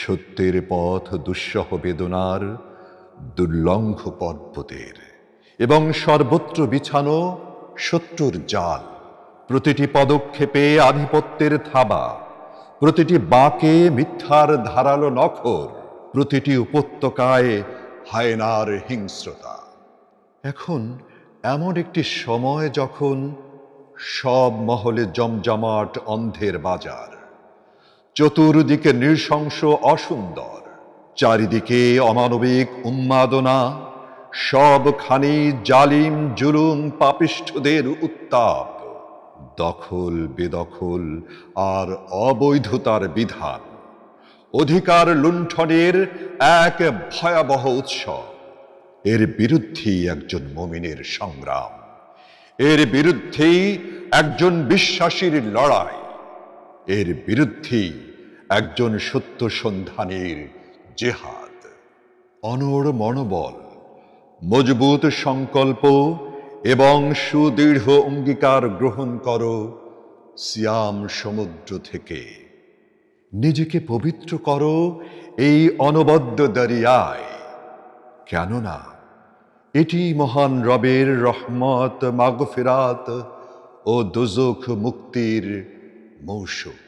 সত্যের পথ দুঃসহ বেদনার দুর্লঙ্ঘ পর্বতের, এবং সর্বত্র বিছানো শত্রুর জাল। প্রতিটি পদক্ষেপে আধিপত্যের থাবা, প্রতিটি বাঁকে মিথ্যার ধারালো নখর, প্রতিটি উপত্যকায় হায়নার হিংস্রতা। এখন এমন একটি সময় যখন সব মহলে জমজমাট অন্ধের বাজার, চতুর্দিকে নৃশংস অসুন্দর, চারিদিকে অমানবিক উন্মাদনা, সবখানি জালিম জুলুম পাপিষ্ঠদের উত্তাপ, দখল বেদখল আর অবৈধতার বিধান, অধিকার লুণ্ঠনের এক ভয়াবহ উৎসব। এর বিরুদ্ধেই একজন মুমিনের সংগ্রাম, এর বিরুদ্ধেই একজন বিশ্বাসীর লড়াই, এর বিরুদ্ধেই একজন সত্য সন্ধানের জেহাদ। অনড় মনোবল, মজবুত সংকল্প এবং সুদৃঢ় অঙ্গীকার গ্রহণ করো সিয়াম সমুদ্র থেকে। নিজেকে পবিত্র করো এই অনবদ্য দরিয়ায়, কেননা এটি মহান রবের রহমত, মাগফিরাত ও দোজখ মুক্তির মৌসুম।